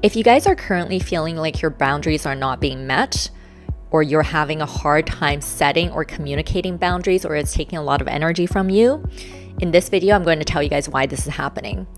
If you guys are currently feeling like your boundaries are not being met, or you're having a hard time setting or communicating boundaries, or it's taking a lot of energy from you, in this video, I'm going to tell you guys why this is happening.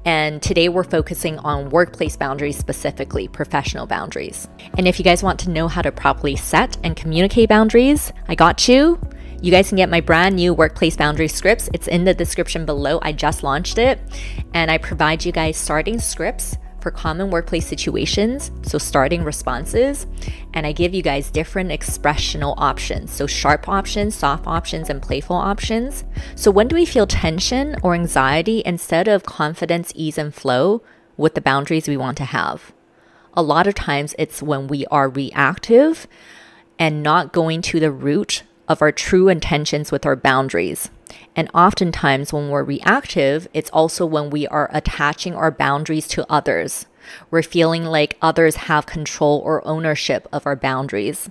And today we're focusing on workplace boundaries, specifically professional boundaries. And if you guys want to know how to properly set and communicate boundaries, I got you. You guys can get my brand new workplace boundary scripts. It's in the description below. I just launched it, and I provide you guys starting scripts for common workplace situations, so starting responses, and I give you guys different expressional options, so sharp options, soft options, and playful options. So when do we feel tension or anxiety instead of confidence, ease, and flow with the boundaries we want to have? A lot of times it's when we are reactive and not going to the root of our true intentions with our boundaries. And oftentimes when we're reactive, it's also when we are attaching our boundaries to others. We're feeling like others have control or ownership of our boundaries.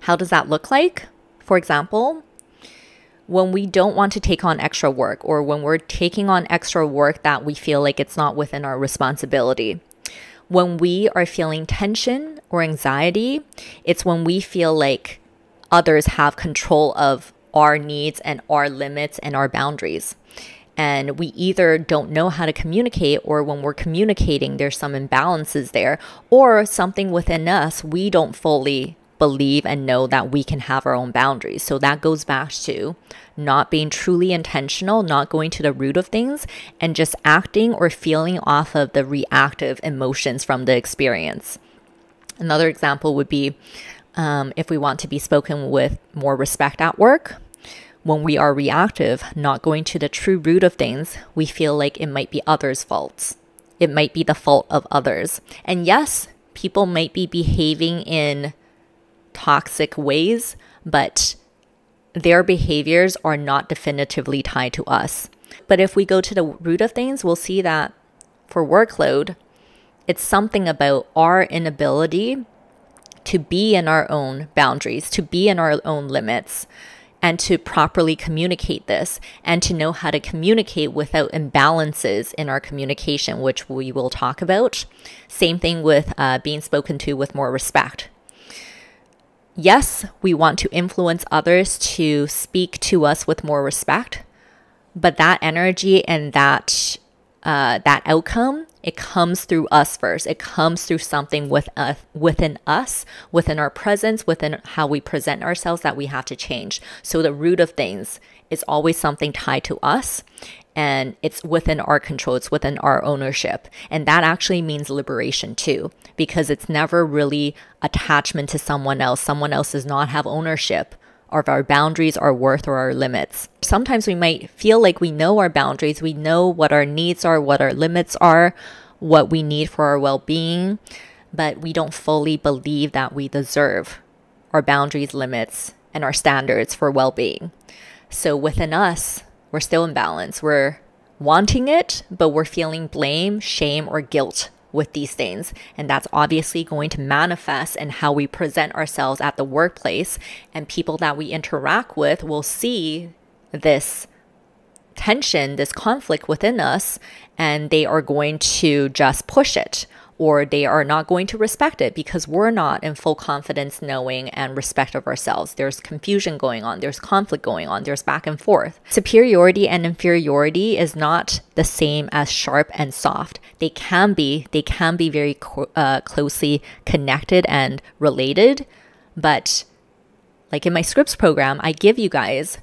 How does that look like? For example, when we don't want to take on extra work, or when we're taking on extra work that we feel like it's not within our responsibility. When we are feeling tension or anxiety, it's when we feel like others have control of our needs and our limits and our boundaries. And we either don't know how to communicate, or when we're communicating, there's some imbalances there, or something within us, we don't fully believe and know that we can have our own boundaries. So that goes back to not being truly intentional, not going to the root of things, and just acting or feeling off of the reactive emotions from the experience. Another example would be if we want to be spoken with more respect at work. When we are reactive, not going to the true root of things, we feel like it might be others' faults. It might be the fault of others. And yes, people might be behaving in toxic ways, but their behaviors are not definitively tied to us. But if we go to the root of things, we'll see that for workload, it's something about our inability to be in our own boundaries, to be in our own limits, and to properly communicate this, and to know how to communicate without imbalances in our communication, which we will talk about. Same thing with being spoken to with more respect. Yes, we want to influence others to speak to us with more respect, but that energy and that outcome, it comes through us first. It comes through something within us, within our presence, within how we present ourselves, that we have to change. So the root of things is always something tied to us, and it's within our control. It's within our ownership. And that actually means liberation too, because it's never really attachment to someone else. Someone else does not have ownership of our boundaries, our worth, or our limits. Sometimes we might feel like we know our boundaries, we know what our needs are, what our limits are, what we need for our well-being, but we don't fully believe that we deserve our boundaries, limits, and our standards for well-being. So within us, we're still in balance. We're wanting it, but we're feeling blame, shame, or guilt with these things, and that's obviously going to manifest in how we present ourselves at the workplace, and people that we interact with will see this tension, this conflict within us, and they are going to just push it, or they are not going to respect it because we're not in full confidence, knowing, and respect of ourselves. There's confusion going on, there's conflict going on, there's back and forth. Superiority and inferiority is not the same as sharp and soft. They can be very closely connected and related, but like in my scripts program, I give you guys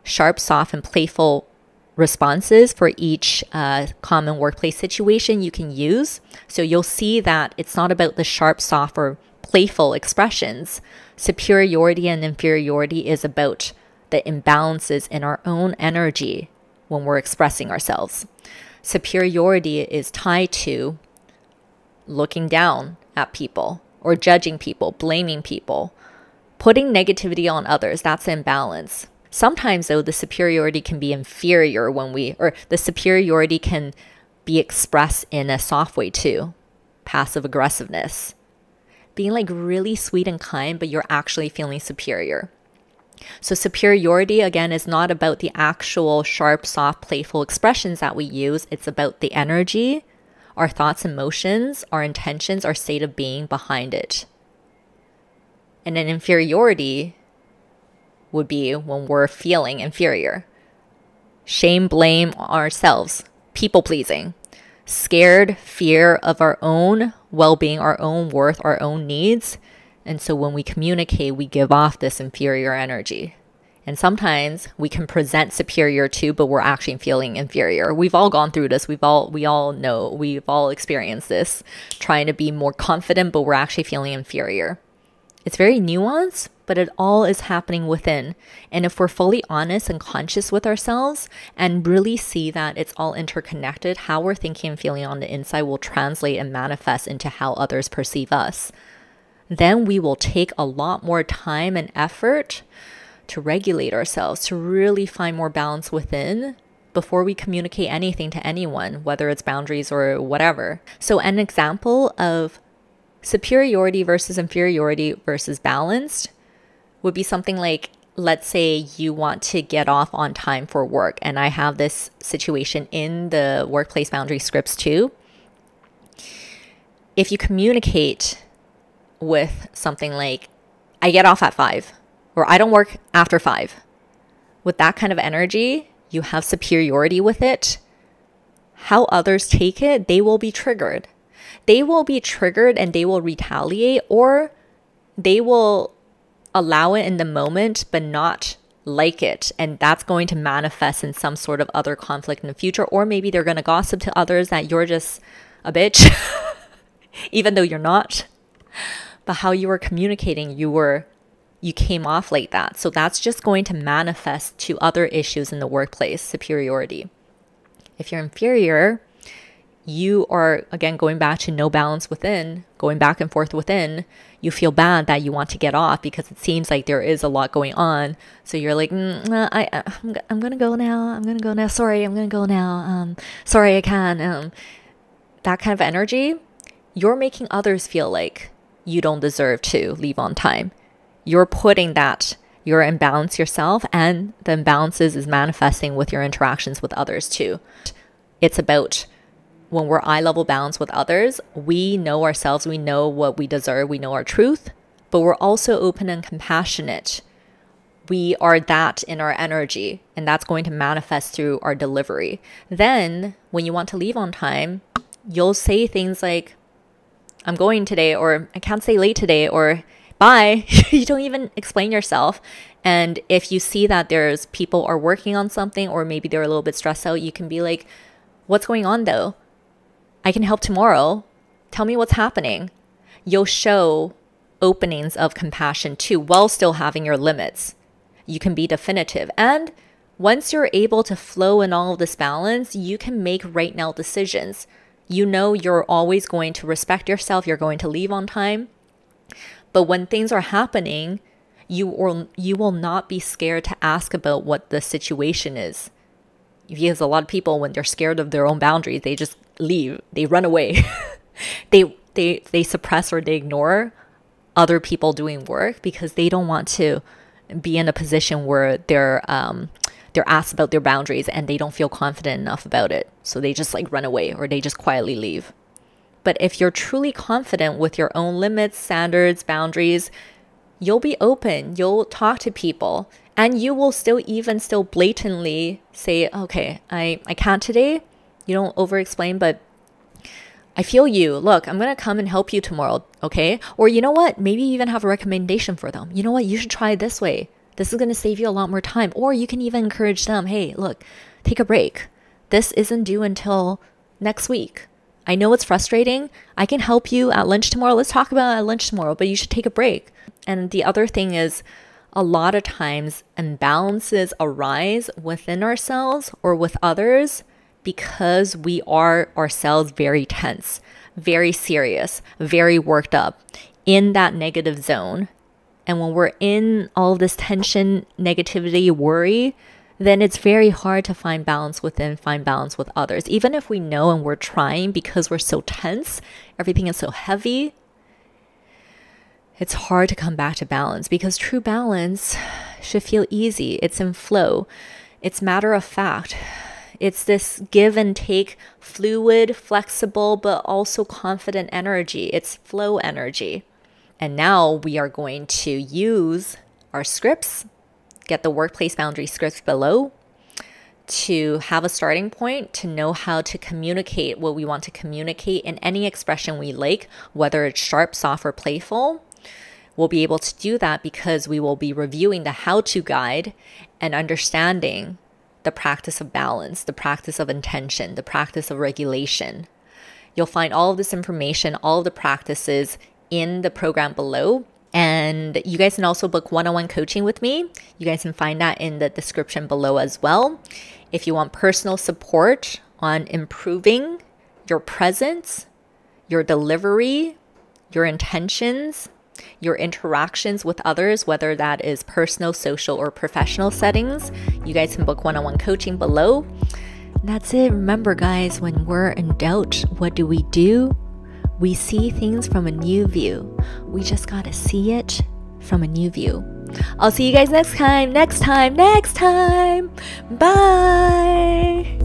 sharp, soft, and playful responses for each common workplace situation you can use. So you'll see that it's not about the sharp, soft, or playful expressions. Superiority and inferiority is about the imbalances in our own energy when we're expressing ourselves. Superiority is tied to looking down at people, or judging people, blaming people, putting negativity on others. That's imbalance. Sometimes though, the superiority can be inferior or the superiority can be expressed in a soft way too. Passive aggressiveness. Being like really sweet and kind, but you're actually feeling superior. So superiority, again, is not about the actual sharp, soft, playful expressions that we use. It's about the energy our thoughts, emotions, our intentions, our state of being behind it. And then inferiority would be when we're feeling inferior. Shame, blame ourselves, people pleasing, scared, fear of our own well-being, our own worth, our own needs. And so when we communicate, we give off this inferior energy. And sometimes we can present superior too, but we're actually feeling inferior. We've all gone through this. We all know, we've all experienced this, trying to be more confident, but we're actually feeling inferior. It's very nuanced, but it all is happening within. And if we're fully honest and conscious with ourselves and really see that it's all interconnected, how we're thinking and feeling on the inside will translate and manifest into how others perceive us. Then we will take a lot more time and effort to regulate ourselves, to really find more balance within before we communicate anything to anyone, whether it's boundaries or whatever. So an example of superiority versus inferiority versus balanced would be something like, let's say you want to get off on time for work. And I have this situation in the workplace boundary scripts too. If you communicate with something like, I get off at 5, or I don't work after 5, with that kind of energy, you have superiority with it. How others take it, they will be triggered. They will be triggered and they will retaliate, or they will allow it in the moment but not like it, and that's going to manifest in some sort of other conflict in the future. Or maybe they're going to gossip to others that you're just a bitch even though you're not, but how you were communicating, you came off like that. So that's just going to manifest to other issues in the workplace. Superiority. If you're inferior, you are, again, going back to no balance within, going back and forth within. You feel bad that you want to get off because it seems like there is a lot going on. So you're like, I'm going to go now. I'm going to go now. Sorry, I'm going to go now. Sorry, I can. That kind of energy, you're making others feel like you don't deserve to leave on time. You're putting that, you're imbalanced yourself, and the imbalances is manifesting with your interactions with others too. It's about when we're eye level balanced with others, we know ourselves, we know what we deserve, we know our truth, but we're also open and compassionate. We are that in our energy, and that's going to manifest through our delivery. Then when you want to leave on time, you'll say things like, I'm going today, or I can't stay late today, or bye. You don't even explain yourself. And if you see that there's people are working on something, or maybe they're a little bit stressed out, you can be like, what's going on though? I can help tomorrow. Tell me what's happening. You'll show openings of compassion too, while still having your limits. You can be definitive. And once you're able to flow in all of this balance, you can make right now decisions. You know you're always going to respect yourself. You're going to leave on time. But when things are happening, you will not be scared to ask about what the situation is. Because a lot of people, when they're scared of their own boundaries, they just leave. They run away. they suppress or they ignore other people doing work because they don't want to be in a position where they're asked about their boundaries and they don't feel confident enough about it. So they just like run away, or they just quietly leave. But if you're truly confident with your own limits, standards, boundaries, you'll be open, you'll talk to people, and you will still blatantly say, okay, I can't today. You don't over-explain, but I feel you. Look, I'm going to come and help you tomorrow, okay? Or you know what? Maybe even have a recommendation for them. You know what? You should try it this way. This is going to save you a lot more time. Or you can even encourage them, hey, look, take a break. This isn't due until next week. I know it's frustrating. I can help you at lunch tomorrow. Let's talk about it at lunch tomorrow, but you should take a break. And the other thing is, a lot of times imbalances arise within ourselves or with others because we are ourselves very tense, very serious, very worked up in that negative zone. And when we're in all of this tension, negativity, worry, then it's very hard to find balance within, find balance with others. Even if we know and we're trying, because we're so tense, everything is so heavy, it's hard to come back to balance, because true balance should feel easy. It's in flow. It's matter of fact. It's this give and take, fluid, flexible, but also confident energy. It's flow energy. And now we are going to use our scripts, get the workplace boundary scripts below, to have a starting point, to know how to communicate what we want to communicate in any expression we like, whether it's sharp, soft, or playful. We'll be able to do that because we will be reviewing the how-to guide and understanding the practice of balance, the practice of intention, the practice of regulation. You'll find all of this information, all of the practices in the program below. And you guys can also book one-on-one coaching with me. You guys can find that in the description below as well. If you want personal support on improving your presence, your delivery, your intentions, your interactions with others, whether that is personal, social, or professional settings, you guys can book one-on-one coaching below. And that's it. Remember, guys, when we're in doubt, what do? We see things from a new view. We just gotta see it from a new view. I'll see you guys next time. Bye.